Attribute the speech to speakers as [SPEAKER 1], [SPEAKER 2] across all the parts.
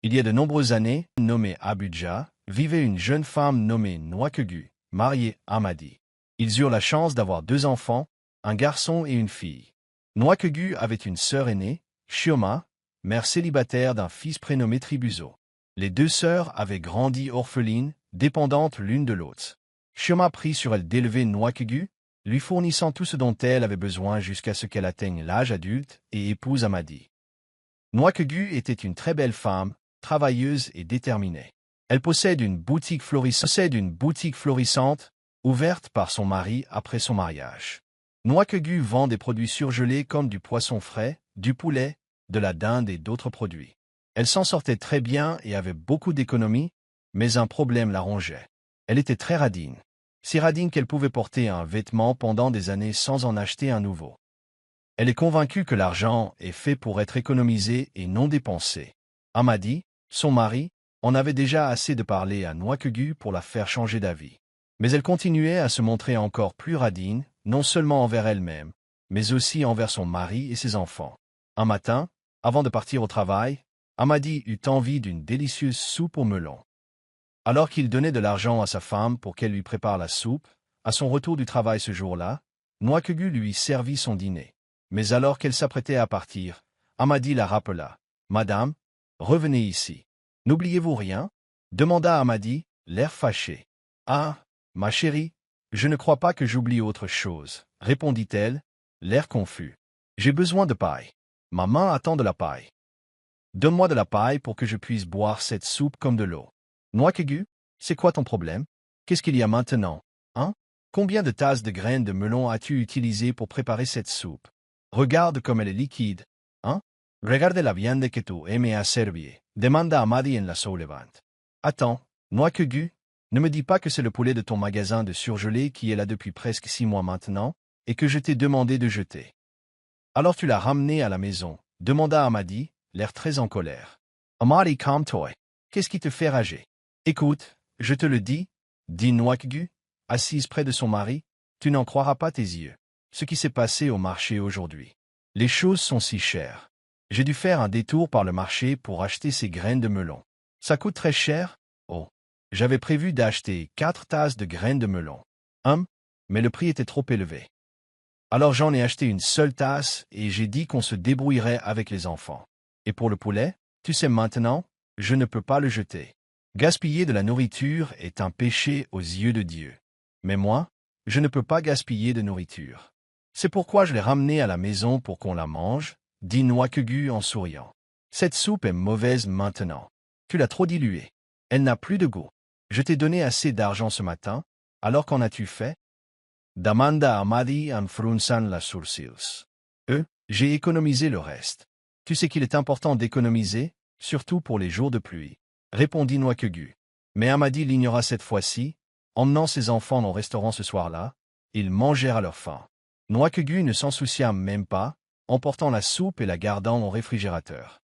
[SPEAKER 1] Il y a de nombreuses années, nommée Abuja, vivait une jeune femme nommée Nwakegu, mariée à Amadi. Ils eurent la chance d'avoir 2 enfants, un garçon et une fille. Nwakegu avait une sœur aînée, Chioma, mère célibataire d'un fils prénommé Tribuzo. Les 2 sœurs avaient grandi orphelines, dépendantes l'une de l'autre. Chioma prit sur elle d'élever Nwakegu, lui fournissant tout ce dont elle avait besoin jusqu'à ce qu'elle atteigne l'âge adulte et épouse Amadi. Nwakegu était une très belle femme, travailleuse et déterminée. Elle possède une boutique florissante, ouverte par son mari après son mariage. Nwakegu vend des produits surgelés comme du poisson frais, du poulet, de la dinde et d'autres produits. Elle s'en sortait très bien et avait beaucoup d'économies, mais un problème la rongeait. Elle était très radine. Si radine qu'elle pouvait porter un vêtement pendant des années sans en acheter un nouveau. Elle est convaincue que l'argent est fait pour être économisé et non dépensé. Amadi, son mari, en avait déjà assez de parler à Nwakegu pour la faire changer d'avis. Mais elle continuait à se montrer encore plus radine, non seulement envers elle-même, mais aussi envers son mari et ses enfants. Un matin, avant de partir au travail, Amadi eut envie d'une délicieuse soupe au melon. Alors qu'il donnait de l'argent à sa femme pour qu'elle lui prépare la soupe, à son retour du travail ce jour-là, Nwakegu lui servit son dîner. Mais alors qu'elle s'apprêtait à partir, Amadi la rappela. « Madame, revenez ici. N'oubliez-vous rien ?» demanda Amadi, l'air fâché. « Ah, ma chérie, je ne crois pas que j'oublie autre chose, » répondit-elle, l'air confus. « J'ai besoin de paille. Ma main attend de la paille. Donne-moi de la paille pour que je puisse boire cette soupe comme de l'eau. » Nwakegu, c'est quoi ton problème? Qu'est-ce qu'il y a maintenant, hein? Combien de tasses de graines de melon as-tu utilisées pour préparer cette soupe? Regarde comme elle est liquide, hein? Regarde la viande que tu aimes à servir, demanda Amadi en la soulevant. Attends, Nwakegu, ne me dis pas que c'est le poulet de ton magasin de surgelé qui est là depuis presque 6 mois maintenant, et que je t'ai demandé de jeter. Alors tu l'as ramené à la maison, demanda Amadi, l'air très en colère. Amadi, calme-toi. Qu'est-ce qui te fait rager? Écoute, je te le dis, dit Nwakegu, assise près de son mari, tu n'en croiras pas tes yeux. Ce qui s'est passé au marché aujourd'hui. Les choses sont si chères. J'ai dû faire un détour par le marché pour acheter ces graines de melon. Ça coûte très cher? Oh, j'avais prévu d'acheter 4 tasses de graines de melon. Mais le prix était trop élevé. Alors j'en ai acheté une seule tasse et j'ai dit qu'on se débrouillerait avec les enfants. Et pour le poulet, tu sais maintenant, je ne peux pas le jeter. Gaspiller de la nourriture est un péché aux yeux de Dieu. Mais moi, je ne peux pas gaspiller de nourriture. C'est pourquoi je l'ai ramenée à la maison pour qu'on la mange, dit Nwakegu en souriant. Cette soupe est mauvaise maintenant. Tu l'as trop diluée. Elle n'a plus de goût. Je t'ai donné assez d'argent ce matin, alors qu'en as-tu fait? Demanda Amadi en fronçant la sourcils. J'ai économisé le reste. Tu sais qu'il est important d'économiser, surtout pour les jours de pluie, répondit Nwakegu. Mais Amadi l'ignora cette fois-ci, emmenant ses enfants au restaurant ce soir-là, ils mangèrent à leur faim. Nwakegu ne s'en soucia même pas, emportant la soupe et la gardant au réfrigérateur.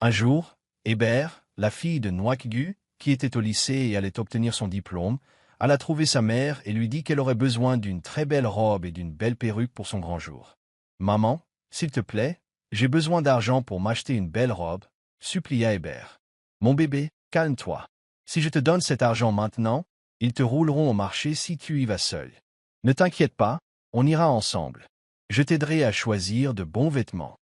[SPEAKER 1] Un jour, Hébert, la fille de Nwakegu, qui était au lycée et allait obtenir son diplôme, alla trouver sa mère et lui dit qu'elle aurait besoin d'une très belle robe et d'une belle perruque pour son grand jour. « Maman, s'il te plaît, j'ai besoin d'argent pour m'acheter une belle robe, » supplia Hébert. « Mon bébé, calme-toi. Si je te donne cet argent maintenant, ils te rouleront au marché si tu y vas seul. Ne t'inquiète pas, on ira ensemble. Je t'aiderai à choisir de bons vêtements. »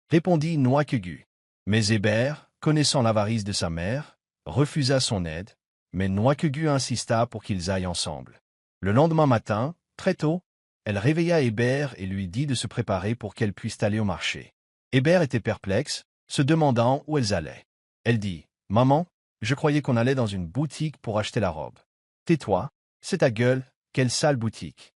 [SPEAKER 1] Répondit Nwakegu. Mais Hébert, connaissant l'avarice de sa mère, refusa son aide, mais Nwakegu insista pour qu'ils aillent ensemble. Le lendemain matin, très tôt, elle réveilla Hébert et lui dit de se préparer pour qu'elle puisse aller au marché. Hébert était perplexe, se demandant où elles allaient. Elle dit, « Maman, je croyais qu'on allait dans une boutique pour acheter la robe. »« Tais-toi, c'est ta gueule, quelle sale boutique.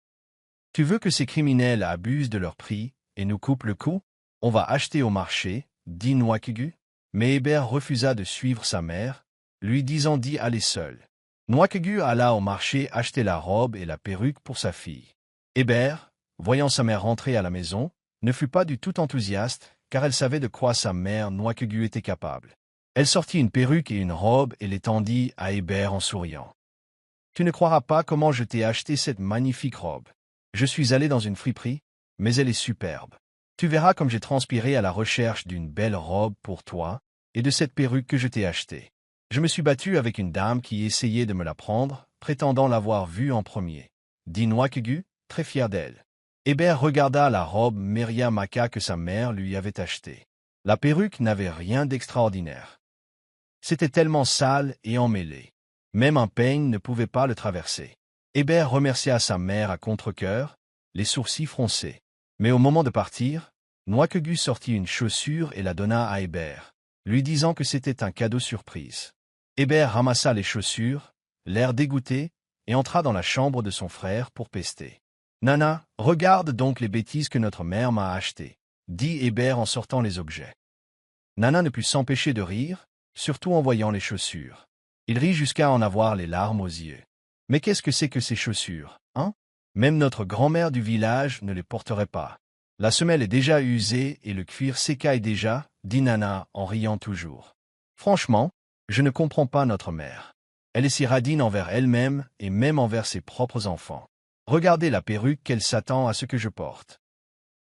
[SPEAKER 1] Tu veux que ces criminels abusent de leur prix et nous coupent le cou? On va acheter au marché, dit Nwakegu. Mais Hébert refusa de suivre sa mère, lui disant d'y aller seul. Nwakegu alla au marché acheter la robe et la perruque pour sa fille. Hébert, voyant sa mère rentrer à la maison, ne fut pas du tout enthousiaste, car elle savait de quoi sa mère Nwakegu était capable. Elle sortit une perruque et une robe et les tendit à Hébert en souriant. « Tu ne croiras pas comment je t'ai acheté cette magnifique robe. Je suis allé dans une friperie, mais elle est superbe. Tu verras comme j'ai transpiré à la recherche d'une belle robe pour toi, et de cette perruque que je t'ai achetée. Je me suis battu avec une dame qui essayait de me la prendre, prétendant l'avoir vue en premier. Dit Nwakegu, très fier d'elle. Hébert regarda la robe Meriamaka que sa mère lui avait achetée. La perruque n'avait rien d'extraordinaire. C'était tellement sale et emmêlé. Même un peigne ne pouvait pas le traverser. Hébert remercia sa mère à contre-cœur, les sourcils froncés. Mais au moment de partir, Nwakegu sortit une chaussure et la donna à Hébert, lui disant que c'était un cadeau surprise. Hébert ramassa les chaussures, l'air dégoûté, et entra dans la chambre de son frère pour pester. « Nana, regarde donc les bêtises que notre mère m'a achetées, » dit Hébert en sortant les objets. Nana ne put s'empêcher de rire, surtout en voyant les chaussures. Il rit jusqu'à en avoir les larmes aux yeux. « Mais qu'est-ce que c'est que ces chaussures, hein? Même notre grand-mère du village ne les porterait pas. La semelle est déjà usée et le cuir s'écaille déjà, » dit Nana en riant toujours. « Franchement, je ne comprends pas notre mère. Elle est si radine envers elle-même et même envers ses propres enfants. Regardez la perruque qu'elle s'attend à ce que je porte.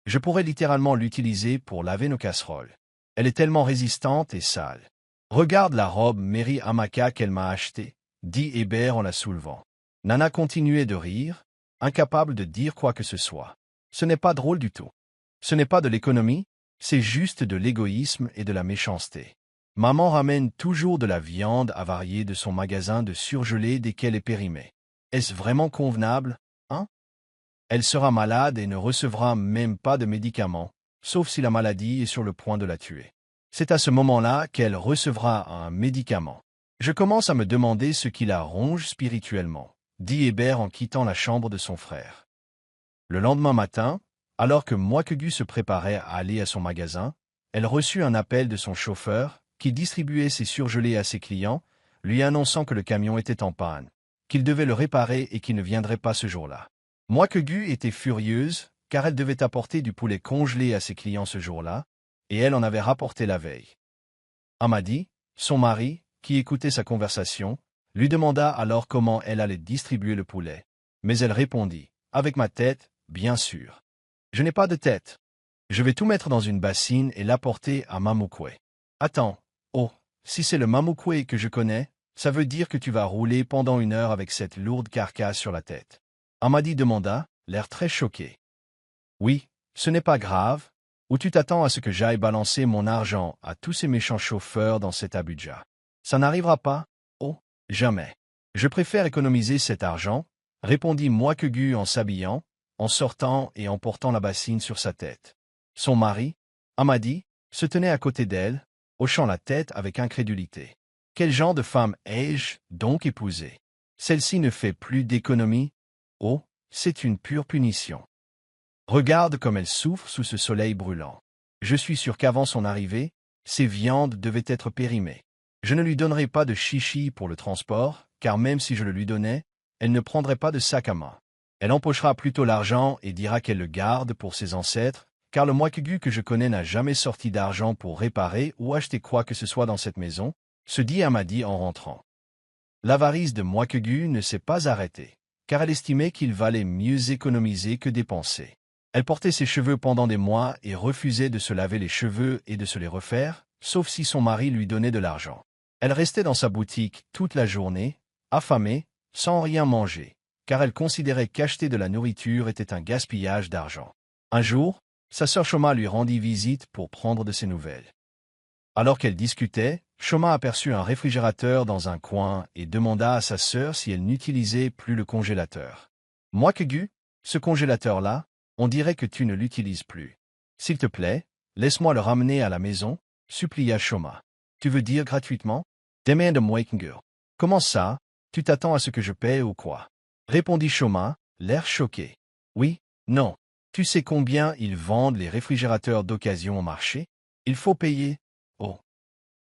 [SPEAKER 1] Je pourrais littéralement l'utiliser pour laver nos casseroles. Elle est tellement résistante et sale. Regarde la robe Meriamaka qu'elle m'a achetée, dit Hébert en la soulevant. Nana continuait de rire, incapable de dire quoi que ce soit. Ce n'est pas drôle du tout. Ce n'est pas de l'économie, c'est juste de l'égoïsme et de la méchanceté. Maman ramène toujours de la viande avariée de son magasin de surgelés dès qu'elle est périmée. Est-ce vraiment convenable, hein? Elle sera malade et ne recevra même pas de médicaments, sauf si la maladie est sur le point de la tuer. C'est à ce moment-là qu'elle recevra un médicament. Je commence à me demander ce qui la ronge spirituellement, dit Hébert en quittant la chambre de son frère. Le lendemain matin, alors que Nwakegu se préparait à aller à son magasin, elle reçut un appel de son chauffeur, qui distribuait ses surgelés à ses clients, lui annonçant que le camion était en panne, qu'il devait le réparer et qu'il ne viendrait pas ce jour-là. Nwakegu était furieuse, car elle devait apporter du poulet congelé à ses clients ce jour-là, et elle en avait rapporté la veille. Amadi, son mari, qui écoutait sa conversation, lui demanda alors comment elle allait distribuer le poulet. Mais elle répondit, « Avec ma tête, bien sûr. Je n'ai pas de tête. Je vais tout mettre dans une bassine et l'apporter à Mamukwe. Attends, oh, si c'est le Mamukwe que je connais, ça veut dire que tu vas rouler pendant 1 heure avec cette lourde carcasse sur la tête. » Amadi demanda, l'air très choqué. « Oui, ce n'est pas grave, ou tu t'attends à ce que j'aille balancer mon argent à tous ces méchants chauffeurs dans cet Abuja. Ça n'arrivera pas, oh, jamais. Je préfère économiser cet argent, » répondit Nwakegu en s'habillant, en sortant et en portant la bassine sur sa tête. Son mari, Amadi, se tenait à côté d'elle, hochant la tête avec incrédulité. Quel genre de femme ai-je donc épousée? Celle-ci ne fait plus d'économie. Oh, c'est une pure punition. Regarde comme elle souffre sous ce soleil brûlant. Je suis sûr qu'avant son arrivée, ses viandes devaient être périmées. Je ne lui donnerai pas de chichi pour le transport, car même si je le lui donnais, elle ne prendrait pas de sac à main. Elle empochera plutôt l'argent et dira qu'elle le garde pour ses ancêtres, car le Nwakegu que je connais n'a jamais sorti d'argent pour réparer ou acheter quoi que ce soit dans cette maison, se dit Amadi en rentrant. L'avarice de Nwakegu ne s'est pas arrêtée, car elle estimait qu'il valait mieux économiser que dépenser. Elle portait ses cheveux pendant des mois et refusait de se laver les cheveux et de se les refaire, sauf si son mari lui donnait de l'argent. Elle restait dans sa boutique toute la journée, affamée, sans rien manger, car elle considérait qu'acheter de la nourriture était un gaspillage d'argent. Un jour, sa sœur Shoma lui rendit visite pour prendre de ses nouvelles. Alors qu'elle discutait, Shoma aperçut un réfrigérateur dans un coin et demanda à sa sœur si elle n'utilisait plus le congélateur. « Nwakegu, ce congélateur-là, on dirait que tu ne l'utilises plus. S'il te plaît, laisse-moi le ramener à la maison, » supplia Shoma. « Tu veux dire gratuitement? » demanda Nwakegu. « Comment ça, tu t'attends à ce que je paie ou quoi? » répondit Shoma, l'air choqué. « Oui, non. Tu sais combien ils vendent les réfrigérateurs d'occasion au marché? Il faut payer. » « Oh.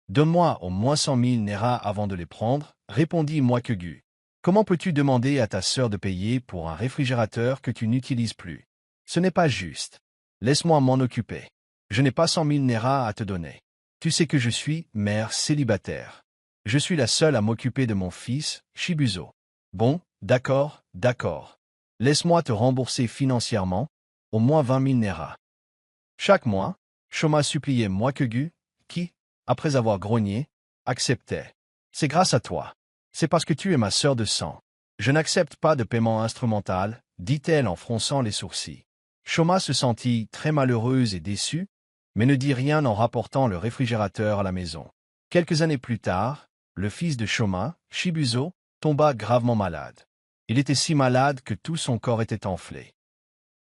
[SPEAKER 1] Donne-moi au moins 100 000 Naira avant de les prendre, » répondit Nwakegu. « Comment peux-tu demander à ta sœur de payer pour un réfrigérateur que tu n'utilises plus? Ce n'est pas juste. Laisse-moi m'en occuper. Je n'ai pas 100 000 Naira à te donner. Tu sais que je suis mère célibataire. Je suis la seule à m'occuper de mon fils, Shibuzo. Bon, d'accord, d'accord. Laisse-moi te rembourser financièrement, au moins 20 000 Naira. » Chaque mois, Shoma suppliait Nwakegu, qui, après avoir grogné, acceptait. C'est grâce à toi. C'est parce que tu es ma sœur de sang. Je n'accepte pas de paiement instrumental, dit-elle en fronçant les sourcils. Shoma se sentit très malheureuse et déçue, mais ne dit rien en rapportant le réfrigérateur à la maison. Quelques années plus tard, le fils de Shoma, Shibuzo, tomba gravement malade. Il était si malade que tout son corps était enflé.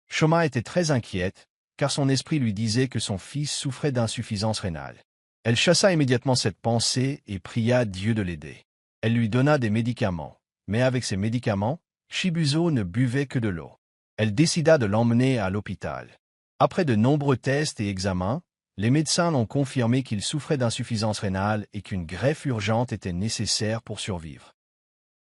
[SPEAKER 1] Shoma était très inquiète, car son esprit lui disait que son fils souffrait d'insuffisance rénale. Elle chassa immédiatement cette pensée et pria Dieu de l'aider. Elle lui donna des médicaments, mais avec ces médicaments, Shibuzo ne buvait que de l'eau. Elle décida de l'emmener à l'hôpital. Après de nombreux tests et examens, les médecins ont confirmé qu'il souffrait d'insuffisance rénale et qu'une greffe urgente était nécessaire pour survivre.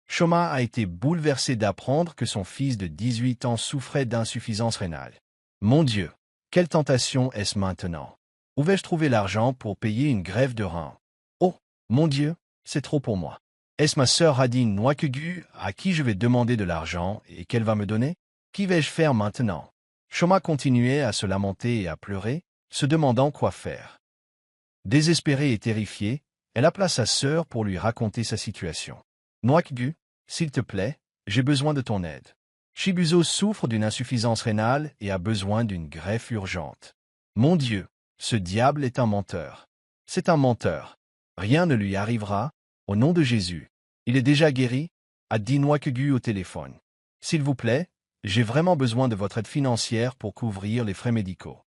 [SPEAKER 1] Shoma a été bouleversée d'apprendre que son fils de 18 ans souffrait d'insuffisance rénale. Mon Dieu, quelle tentation est-ce maintenant? Où vais-je trouver l'argent pour payer une greffe de rein? Oh, mon Dieu, c'est trop pour moi. Est-ce ma sœur Radine Nwakegu à qui je vais demander de l'argent et qu'elle va me donner? Qu'y vais-je faire maintenant? Shoma continuait à se lamenter et à pleurer, se demandant quoi faire. Désespérée et terrifiée, elle appela sa sœur pour lui raconter sa situation. Nwakegu, s'il te plaît, j'ai besoin de ton aide. Shibuzo souffre d'une insuffisance rénale et a besoin d'une greffe urgente. Mon Dieu, ce diable est un menteur. C'est un menteur. Rien ne lui arrivera, au nom de Jésus. Il est déjà guéri, a dit Nwakegu au téléphone. S'il vous plaît, j'ai vraiment besoin de votre aide financière pour couvrir les frais médicaux.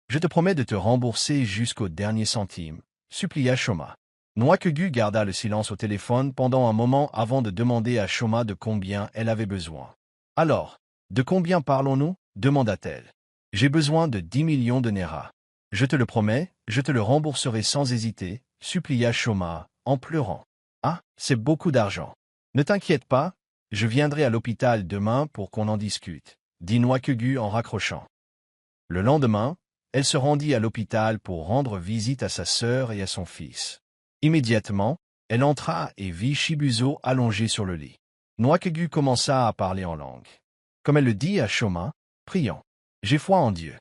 [SPEAKER 1] Je te promets de te rembourser jusqu'au dernier centime, supplia Shoma. Nwakegu garda le silence au téléphone pendant un moment avant de demander à Shoma de combien elle avait besoin. Alors, de combien parlons-nous? Demanda-t-elle. J'ai besoin de 10 millions de Naira. Je te le promets, je te le rembourserai sans hésiter, supplia Shoma, en pleurant. Ah, c'est beaucoup d'argent. Ne t'inquiète pas, je viendrai à l'hôpital demain pour qu'on en discute, dit Nwakegu en raccrochant. Le lendemain, elle se rendit à l'hôpital pour rendre visite à sa sœur et à son fils. Immédiatement, elle entra et vit Shibuzo allongé sur le lit. Nwakegu commença à parler en langue. Comme elle le dit à Shoma, prions. J'ai foi en Dieu.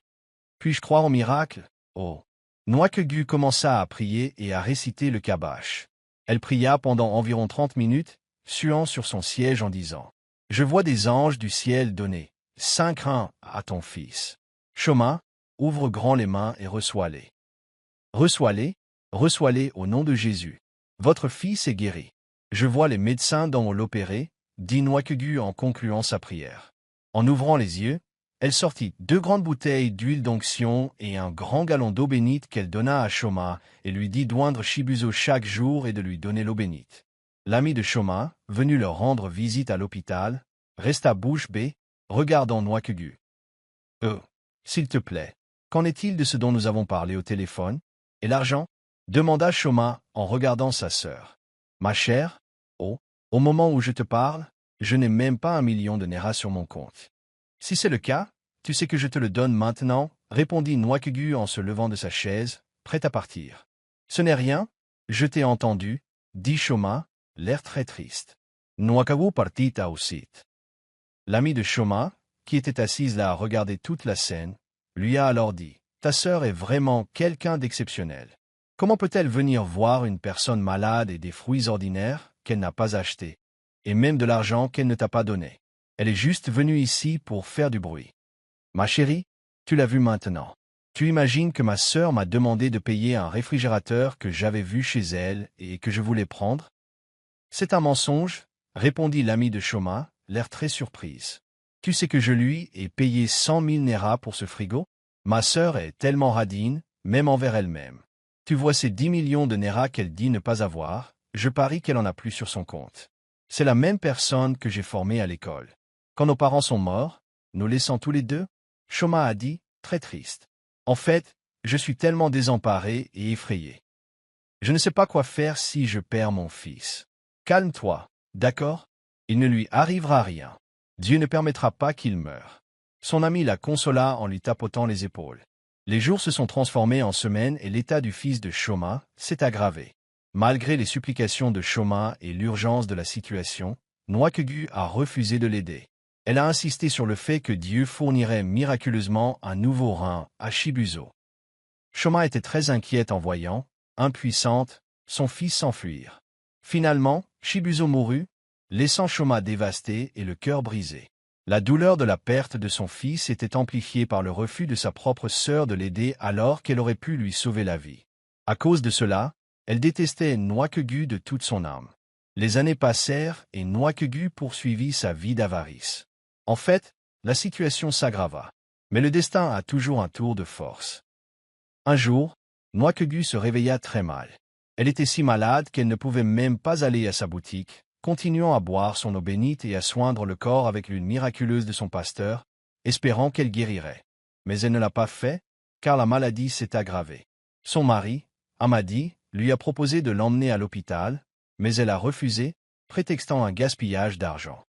[SPEAKER 1] Puis-je croire au miracle? Oh! Nwakegu commença à prier et à réciter le Kabash. Elle pria pendant environ 30 minutes, suant sur son siège en disant « Je vois des anges du ciel donner 5 reins à ton fils. Shoma, ouvre grand les mains et reçois-les. Reçois-les, reçois-les au nom de Jésus. Votre fils est guéri. Je vois les médecins dont l'opérer, dit Nwakegu en concluant sa prière. En ouvrant les yeux, elle sortit 2 grandes bouteilles d'huile d'onction et un grand gallon d'eau bénite qu'elle donna à Shoma et lui dit d'oindre Shibuzo chaque jour et de lui donner l'eau bénite. L'ami de Shoma, venu leur rendre visite à l'hôpital, resta bouche bée, regardant Nwakegu. S'il te plaît, qu'en est-il de ce dont nous avons parlé au téléphone? Et l'argent? Demanda Shoma en regardant sa sœur. Ma chère, au moment où je te parle, je n'ai même pas 1 million de Naira sur mon compte. Si c'est le cas, tu sais que je te le donne maintenant, répondit Nwakegu en se levant de sa chaise, prêt à partir. Ce n'est rien, je t'ai entendu, dit Shoma, l'air très triste. Nwakegu partit aussi. L'ami de Shoma, qui était assise là à regarder toute la scène, lui a alors dit « Ta sœur est vraiment quelqu'un d'exceptionnel. Comment peut-elle venir voir une personne malade et des fruits ordinaires qu'elle n'a pas achetés, et même de l'argent qu'elle ne t'a pas donné? Elle est juste venue ici pour faire du bruit. Ma chérie, tu l'as vu maintenant. Tu imagines que ma sœur m'a demandé de payer un réfrigérateur que j'avais vu chez elle et que je voulais prendre? C'est un mensonge, répondit l'ami de Shoma, l'air très surprise. Tu sais que je lui ai payé 100 000 Naira pour ce frigo? Ma sœur est tellement radine, même envers elle-même. Tu vois ces 10 millions de Naira qu'elle dit ne pas avoir, je parie qu'elle en a plus sur son compte. C'est la même personne que j'ai formée à l'école. Quand nos parents sont morts, nous laissant tous les deux, Shoma a dit, très triste. En fait, je suis tellement désemparé et effrayé. Je ne sais pas quoi faire si je perds mon fils. Calme-toi, d'accord? Il ne lui arrivera rien. Dieu ne permettra pas qu'il meure. Son ami la consola en lui tapotant les épaules. Les jours se sont transformés en semaines et l'état du fils de Shoma s'est aggravé. Malgré les supplications de Shoma et l'urgence de la situation, Nwakegu a refusé de l'aider. Elle a insisté sur le fait que Dieu fournirait miraculeusement un nouveau rein à Shibuzo. Shoma était très inquiète en voyant impuissante, son fils s'enfuir. Finalement, Shibuzo mourut, laissant Shoma dévasté et le cœur brisé. La douleur de la perte de son fils était amplifiée par le refus de sa propre sœur de l'aider alors qu'elle aurait pu lui sauver la vie. À cause de cela, elle détestait Nwakegu de toute son âme. Les années passèrent et Nwakegu poursuivit sa vie d'avarice. En fait, la situation s'aggrava. Mais le destin a toujours un tour de force. Un jour, Nwakegu se réveilla très mal. Elle était si malade qu'elle ne pouvait même pas aller à sa boutique, continuant à boire son eau bénite et à soindre le corps avec l'huile miraculeuse de son pasteur, espérant qu'elle guérirait. Mais elle ne l'a pas fait, car la maladie s'est aggravée. Son mari, Amadi, lui a proposé de l'emmener à l'hôpital, mais elle a refusé, prétextant un gaspillage d'argent.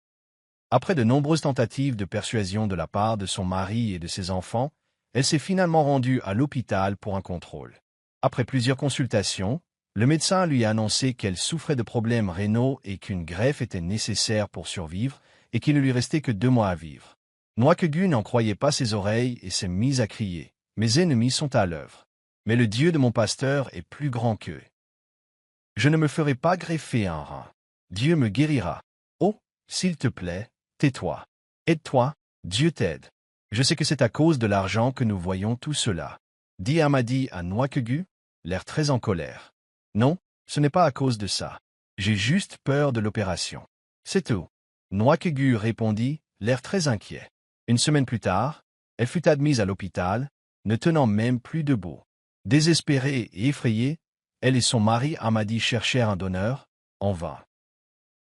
[SPEAKER 1] Après de nombreuses tentatives de persuasion de la part de son mari et de ses enfants, elle s'est finalement rendue à l'hôpital pour un contrôle. Après plusieurs consultations, le médecin lui a annoncé qu'elle souffrait de problèmes rénaux et qu'une greffe était nécessaire pour survivre et qu'il ne lui restait que 2 mois à vivre. Nwakegu n'en croyait pas ses oreilles et s'est mise à crier. Mes ennemis sont à l'œuvre. Mais le Dieu de mon pasteur est plus grand qu'eux. Je ne me ferai pas greffer un rein. Dieu me guérira. Oh, s'il te plaît, tais-toi. Aide-toi, Dieu t'aide. Je sais que c'est à cause de l'argent que nous voyons tout cela. Dit Amadi à Nwakegu, l'air très en colère. Non, ce n'est pas à cause de ça. J'ai juste peur de l'opération. C'est tout. Nwakegu répondit, l'air très inquiet. Une semaine plus tard, elle fut admise à l'hôpital, ne tenant même plus debout. Désespérée et effrayée, elle et son mari Amadi cherchèrent un donneur, en vain.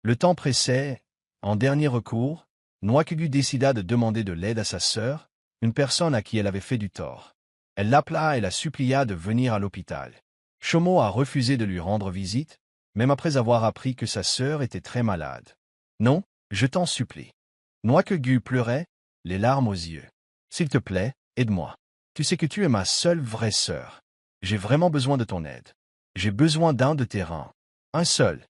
[SPEAKER 1] Le temps pressait. En dernier recours, Nwakegu décida de demander de l'aide à sa sœur, une personne à qui elle avait fait du tort. Elle l'appela et la supplia de venir à l'hôpital. Shomo a refusé de lui rendre visite, même après avoir appris que sa sœur était très malade. Non, je t'en supplie. Nwakegu pleurait, les larmes aux yeux. S'il te plaît, aide-moi. Tu sais que tu es ma seule vraie sœur. J'ai vraiment besoin de ton aide. J'ai besoin d'un de tes reins. Un seul.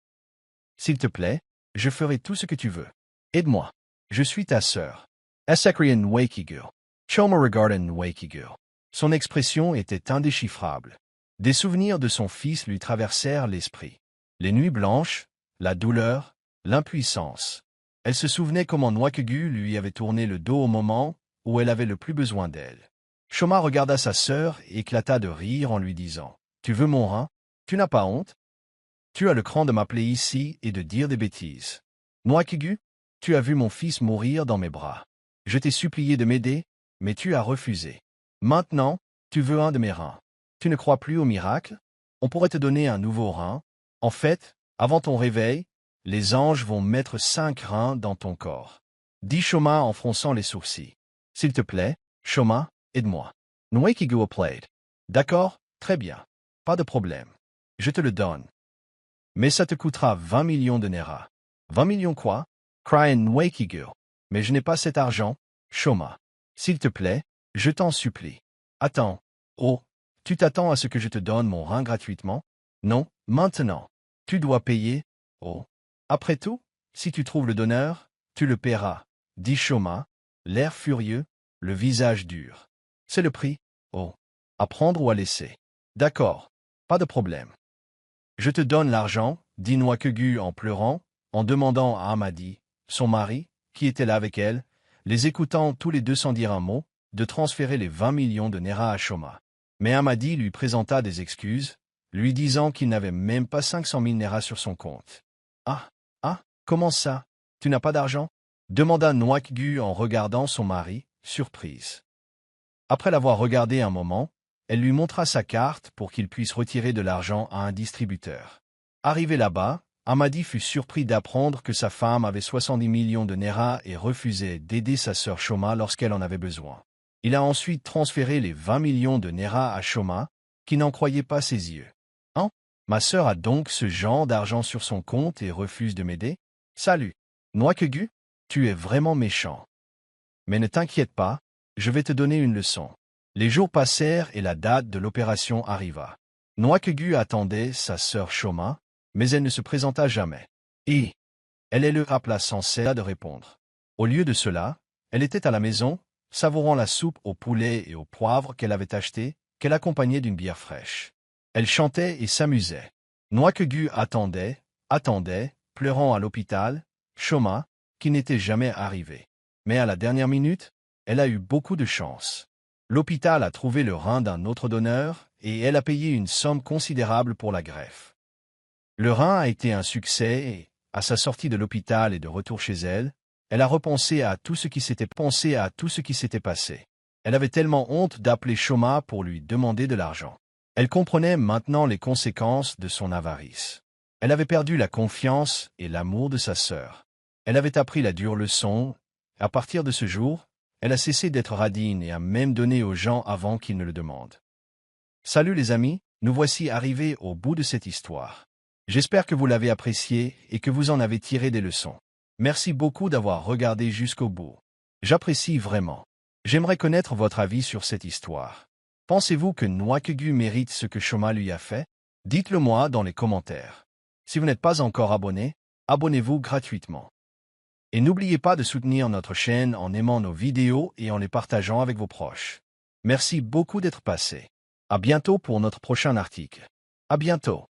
[SPEAKER 1] S'il te plaît, je ferai tout ce que tu veux. Aide-moi. Je suis ta sœur. Asakrian Nwakegu. Shoma regarded Nwakegu. Son expression était indéchiffrable. Des souvenirs de son fils lui traversèrent l'esprit. Les nuits blanches, la douleur, l'impuissance. Elle se souvenait comment Nwakegu lui avait tourné le dos au moment où elle avait le plus besoin d'elle. Shoma regarda sa sœur et éclata de rire en lui disant « Tu veux mon rein? Tu n'as pas honte? Tu as le cran de m'appeler ici et de dire des bêtises. Nwakegu, tu as vu mon fils mourir dans mes bras. Je t'ai supplié de m'aider, mais tu as refusé. Maintenant, tu veux un de mes reins. Tu ne crois plus au miracle? On pourrait te donner un nouveau rein. En fait, avant ton réveil, les anges vont mettre 5 reins dans ton corps. » Dit Shoma en fronçant les sourcils. « S'il te plaît, Shoma, aide-moi. » Nwakegu applaudit. « D'accord, très bien. Pas de problème. Je te le donne. Mais ça te coûtera 20 millions de Nera. 20 millions quoi? Cria Nwakegu. Mais je n'ai pas cet argent, Shoma. S'il te plaît, je t'en supplie. Attends. Oh, tu t'attends à ce que je te donne mon rein gratuitement? Non, maintenant. Tu dois payer. Oh. Après tout, si tu trouves le donneur, tu le paieras, dit Shoma, l'air furieux, le visage dur. C'est le prix. Oh. À prendre ou à laisser. D'accord. Pas de problème. Je te donne l'argent, dit Nwakegu en pleurant, en demandant à Amadi, son mari, qui était là avec elle, les écoutant tous les deux sans dire un mot, de transférer les 20 millions de Nera à Shoma. Mais Amadi lui présenta des excuses, lui disant qu'il n'avait même pas 500 000 Nera sur son compte. Ah, comment ça? Tu n'as pas d'argent? Demanda Nwakegu en regardant son mari, surprise. Après l'avoir regardé un moment, elle lui montra sa carte pour qu'il puisse retirer de l'argent à un distributeur. Arrivé là-bas, Amadi fut surpris d'apprendre que sa femme avait 70 millions de Nera et refusait d'aider sa sœur Shoma lorsqu'elle en avait besoin. Il a ensuite transféré les 20 millions de Nera à Shoma, qui n'en croyait pas ses yeux. « Hein? Ma sœur a donc ce genre d'argent sur son compte et refuse de m'aider? Salut! Nwakegu, tu es vraiment méchant. Mais ne t'inquiète pas, je vais te donner une leçon. » Les jours passèrent et la date de l'opération arriva. Nwakegu attendait sa sœur Shoma, mais elle ne se présenta jamais. Et elle le rappela sans cesse de répondre. Au lieu de cela, elle était à la maison, savourant la soupe au poulet et au poivre qu'elle avait achetée, qu'elle accompagnait d'une bière fraîche. Elle chantait et s'amusait. Noix-que-Gu attendait, pleurant à l'hôpital, Choma, qui n'était jamais arrivé. Mais à la dernière minute, elle a eu beaucoup de chance. L'hôpital a trouvé le rein d'un autre donneur et elle a payé une somme considérable pour la greffe. Le rein a été un succès et, à sa sortie de l'hôpital et de retour chez elle, elle a repensé à tout ce qui s'était passé. Elle avait tellement honte d'appeler Choma pour lui demander de l'argent. Elle comprenait maintenant les conséquences de son avarice. Elle avait perdu la confiance et l'amour de sa sœur. Elle avait appris la dure leçon. À partir de ce jour, elle a cessé d'être radine et a même donné aux gens avant qu'ils ne le demandent. Salut les amis, nous voici arrivés au bout de cette histoire. J'espère que vous l'avez appréciée et que vous en avez tiré des leçons. Merci beaucoup d'avoir regardé jusqu'au bout. J'apprécie vraiment. J'aimerais connaître votre avis sur cette histoire. Pensez-vous que Noix-que-Gu mérite ce que Choma lui a fait? Dites-le moi dans les commentaires. Si vous n'êtes pas encore abonné, abonnez-vous gratuitement. Et n'oubliez pas de soutenir notre chaîne en aimant nos vidéos et en les partageant avec vos proches. Merci beaucoup d'être passé. À bientôt pour notre prochain article. À bientôt.